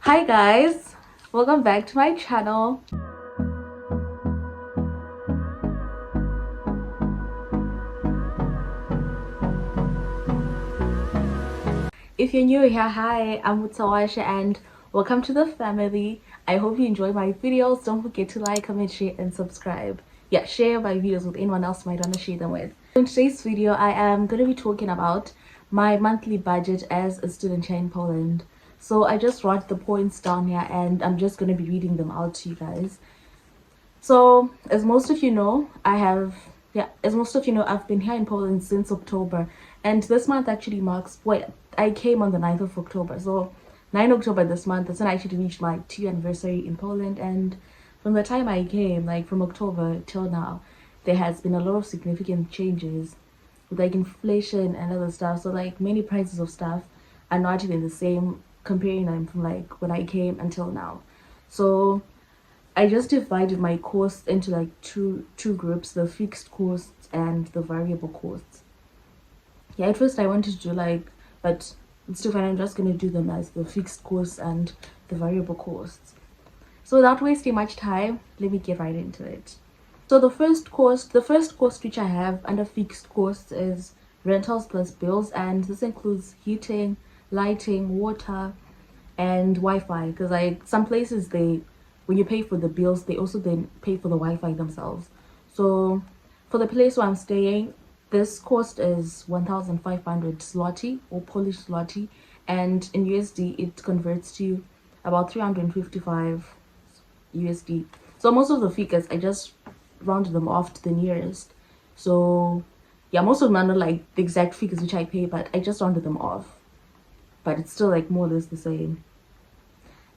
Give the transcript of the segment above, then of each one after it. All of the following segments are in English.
Hi guys, welcome back to my channel. If you're new here, hi, I'm Mutawasha and welcome to the family. I hope you enjoy my videos. Don't forget to like, comment, share and subscribe. Yeah, share my videos with anyone else you might want to share them with. In today's video, I am going to be talking about my monthly budget as a student here in Poland. So I just wrote the points down here and I'm just going to be reading them out to you guys. So as most of you know, I've been here in Poland since October, and this month actually marks, I came on the 9th of October. So 9 October this month, that's when I actually reached my 2 anniversary in Poland. And from the time I came, like from October till now, there has been a lot of significant changes with like inflation and other stuff. So like many prices of stuff are not even the same comparing them from like when I came until now. So I just divided my costs into like two groups, the fixed costs and the variable costs. Yeah, at first I wanted to do like, but it's too fine, I'm just gonna do them as the fixed costs and the variable costs. So without wasting much time, let me get right into it. So the first cost which I have under fixed costs is rentals plus bills, and this includes heating, lighting, water, and Wi-Fi, because like some places when you pay for the bills they also then pay for the Wi-Fi themselves. So for the place where I'm staying, this cost is 1,500 zloty or Polish zloty, and in USD it converts to about 355 USD. So most of the figures I just rounded them off to the nearest. So yeah, most of them are not like the exact figures which I pay, but I just rounded them off, but it's still like more or less the same.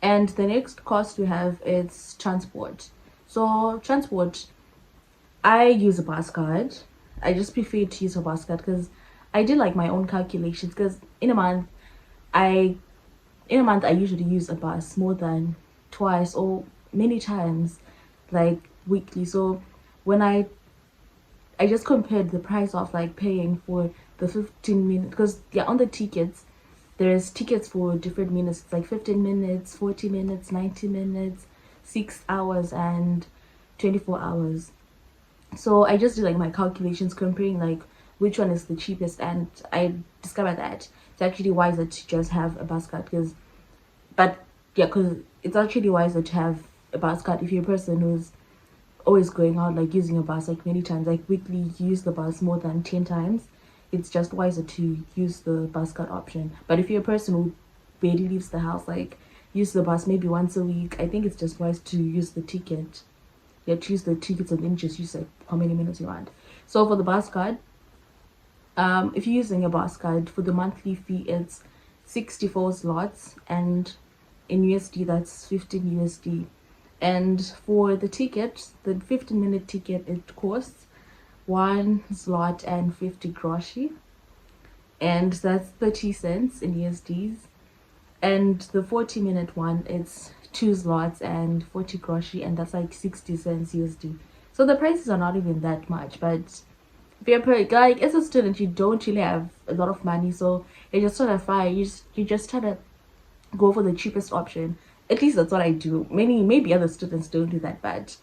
And the next cost we have is transport. So transport, I use a bus card. I just prefer to use a bus card because I did like my own calculations, because in a month I usually use a bus more than twice or many times, like weekly. So when I just compared the price of like paying for the 15 minutes, because yeah, on the tickets there's tickets for different minutes. It's like 15 minutes, 40 minutes, 90 minutes, 6 hours and 24 hours. So I just did like my calculations comparing like which one is the cheapest, and I discovered that it's actually wiser to just have a bus card, because it's actually wiser to have a bus card if you're a person who's always going out, like using a bus like many times, like weekly you use the bus more than 10 times. It's just wiser to use the bus card option. But if you're a person who barely leaves the house, like use the bus maybe once a week, I think it's just wise to use the ticket. Yeah, choose the tickets and then just use like how many minutes you want. So for the bus card, if you're using a bus card, for the monthly fee it's 64 zlotys, and in USD that's 15 USD. And for the ticket, the 15-minute ticket, it costs 1 zlot and 50 groszy, and that's 30 cents in USDs. And the 40-minute one, it's 2 zlots and 40 groszy, and that's like 60 cents USD. So the prices are not even that much, but if you're like as a student you don't really have a lot of money, so you're just trying to find, you just try to go for the cheapest option. At least that's what I do. Maybe other students don't do that, but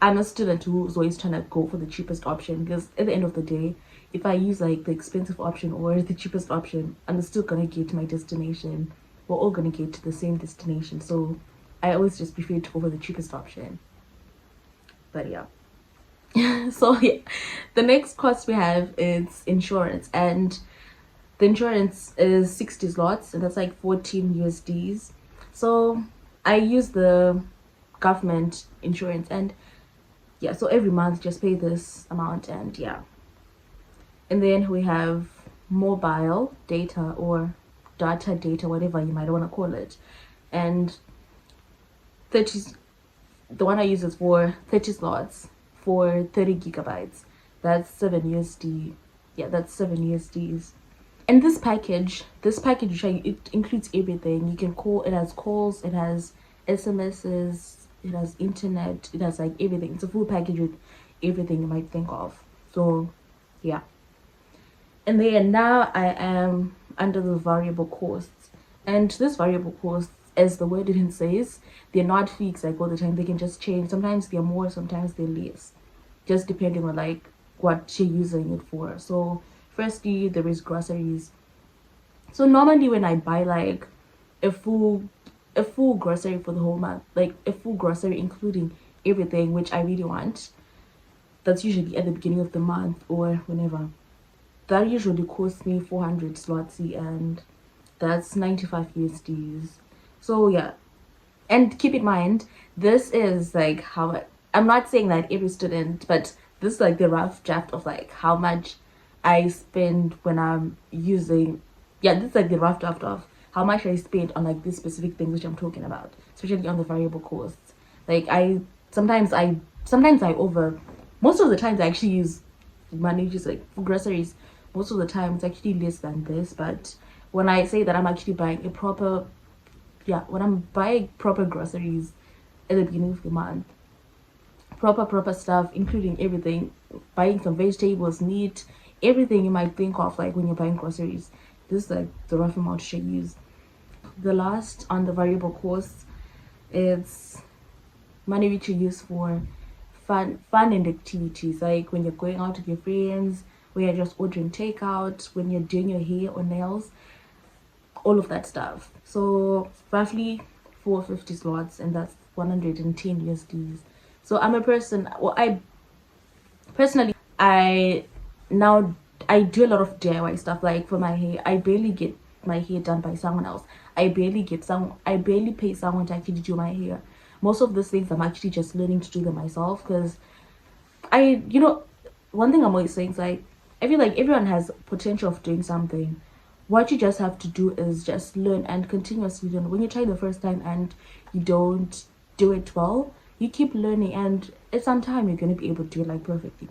I'm a student who's always trying to go for the cheapest option, because at the end of the day, if I use like the expensive option or the cheapest option, I'm still gonna get to my destination. We're all gonna get to the same destination. So I always just prefer to go for the cheapest option. But yeah. So yeah, the next cost we have is insurance, and the insurance is 60 zlotys, and that's like 14 USDs. So I use the government insurance, and yeah, so every month just pay this amount, and yeah. And then we have mobile data or data, whatever you might want to call it, and 30, the one I use is for 30 slots for 30 gigabytes. That's 7 USD. Yeah, that's 7 USDs. And this package it includes everything. You can call, it has calls, it has SMSs, it has internet, it has like everything. It's a full package with everything you might think of. So yeah. And then now I am under the variable costs, and this variable costs as the word even says, they're not fixed like all the time. They can just change. Sometimes they're more, sometimes they're less, just depending on like what you're using it for. So firstly, there is groceries. So normally when I buy like a full grocery for the whole month, like a full grocery including everything which I really want, that's usually at the beginning of the month or whenever. That usually costs me 400 zloty, and that's 95 USDs. So yeah, and keep in mind, this is like how I'm not saying that every student, but this is like the rough draft of like how much I spend when I'm using. Yeah, this is like the rough draft of how much I spend on like this specific thing which I'm talking about, especially on the variable costs. Like sometimes I over, most of the times I actually use money just like for groceries. Most of the time it's actually less than this, but when I say that I'm actually buying a proper, yeah, when I'm buying proper groceries at the beginning of the month, proper stuff, including everything, buying some vegetables, meat, everything you might think of like when you're buying groceries. This is like the rough amount you should use. The last on the variable costs, it's money which you use for fun and activities, like when you're going out with your friends, when you're just ordering takeout, when you're doing your hair or nails, all of that stuff. So roughly 450 slots, and that's 110 USDs. So I'm a person, well, I personally, now I do a lot of DIY stuff. Like for my hair, I barely get my hair done by someone else. I barely pay someone to actually do my hair. Most of these things I'm actually just learning to do them myself, because one thing I'm always saying is like, I feel like everyone has potential of doing something. What you just have to do is just learn and continuously learn. When you try the first time and you don't do it well, you keep learning, and at some time you're going to be able to do it like perfectly.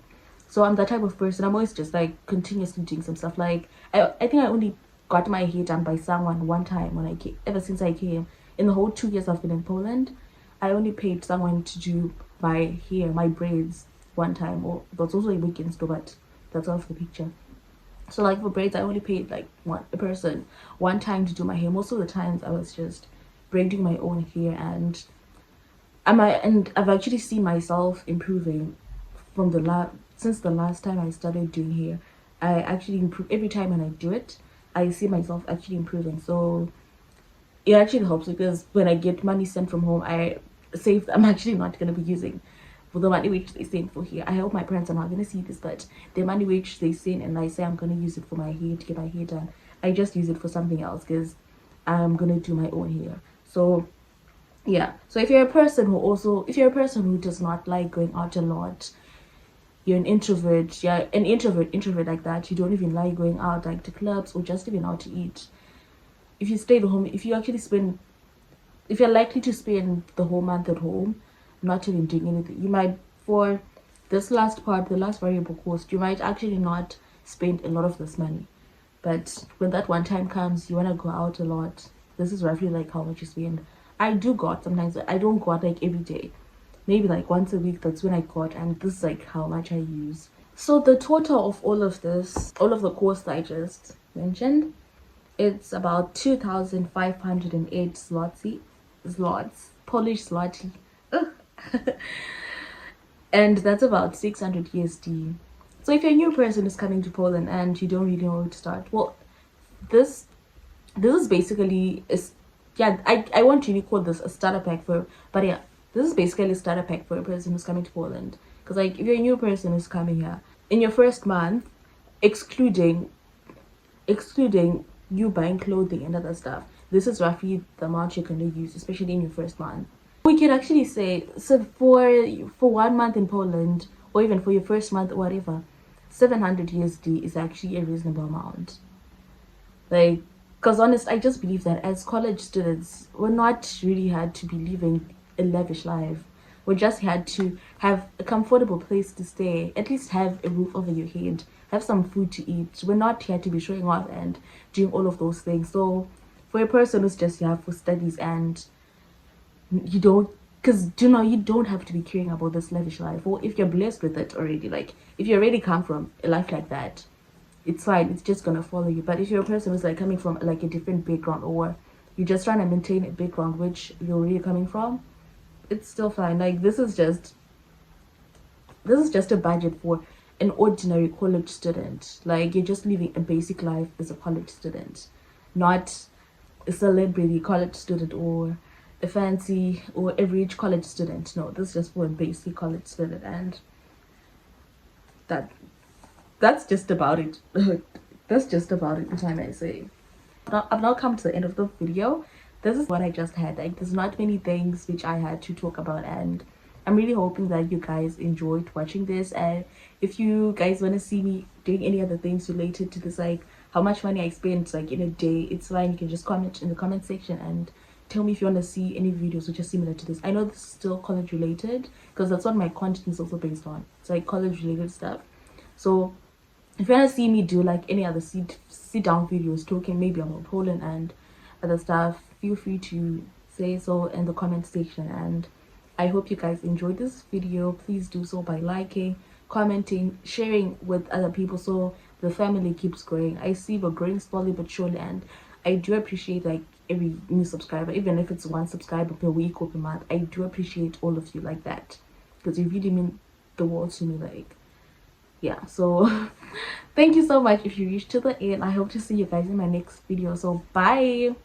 So I'm that type of person. I'm always just like continuously doing some stuff. Like I think I only got my hair done by someone one time when I came, ever since I came. In the whole 2 years I've been in Poland, I only paid someone to do my hair, my braids one time. Or that's also a weekend store, but that's off the picture. So like for braids, I only paid like a person one time to do my hair. Most of the times I was just braiding my own hair, and I've actually seen myself improving from since the last time I started doing hair. I actually improve every time when I do it. I see myself actually improving. So it actually helps, because when I get money sent from home, I save. I'm actually not gonna be using for the money which they send for here. I hope my parents are not gonna see this, but the money which they send and I say I'm gonna use it for my hair, to get my hair done, I just use it for something else, because I'm gonna do my own hair. So yeah, so if you're a person who does not like going out a lot, you're an introvert, yeah, an introvert like that, you don't even like going out like to clubs or just even out to eat. If you stay at home, if you're likely to spend the whole month at home not even doing anything, you might, for this last part, the last variable cost, you might actually not spend a lot of this money. But when that one time comes, you want to go out a lot, this is roughly like how much you spend. I do go out sometimes, but I don't go out like every day. Maybe like once a week, that's when I go out, and this is like how much I use. So the total of all of this, all of the costs I just mentioned, it's about 2,508 Polish zloty. And that's about 600 USD. So if you're a new person who's coming to Poland and you don't really know where to start, well, this is basically I won't really call this a starter pack for, but yeah, this is basically a starter pack for a person who's coming to Poland. Because like if you're a new person who's coming here, in your first month, excluding you buying clothing and other stuff, this is roughly the amount you're going to use, especially in your first month. We can actually say, so for 1 month in Poland, or even for your first month or whatever, 700 USD is actually a reasonable amount. Like, because honest, I just believe that as college students, we're not really had to be living a lavish life. We just had to have a comfortable place to stay, at least have a roof over your head, have some food to eat. We're not here to be showing off and doing all of those things. So for a person who's just here for studies, and you don't, because you don't have to be caring about this lavish life, or if you're blessed with it already, like if you already come from a life like that, it's fine, it's just gonna follow you. But if you're a person who's like coming from like a different background, or you're just trying to maintain a background which you're really coming from, it's still fine. Like this is just a budget for an ordinary college student. Like you're just living a basic life as a college student, not a celebrity college student or a fancy or average college student. No, this is just for a basic college student, and that's just about it. That's just about it, what I might say. Now, I've now come to the end of the video. This is what I just had. Like there's not many things which I had to talk about, and I'm really hoping that you guys enjoyed watching this. And if you guys want to see me doing any other things related to this, like how much money I spent like in a day, it's fine. You can just comment in the comment section and tell me if you want to see any videos which are similar to this. I know this is still college related because that's what my content is also based on. It's like college related stuff. So if you want to see me do like any other sit down videos talking maybe about Poland and other stuff, feel free to say so in the comment section. And I hope you guys enjoyed this video. Please do so by liking, commenting, sharing with other people so the family keeps growing. I see we're growing slowly but surely, and I do appreciate like every new subscriber, even if it's one subscriber per week or per month. I do appreciate all of you like that, because you really mean the world to me. Like, yeah, so thank you so much if you reached to the end. I hope to see you guys in my next video. So bye.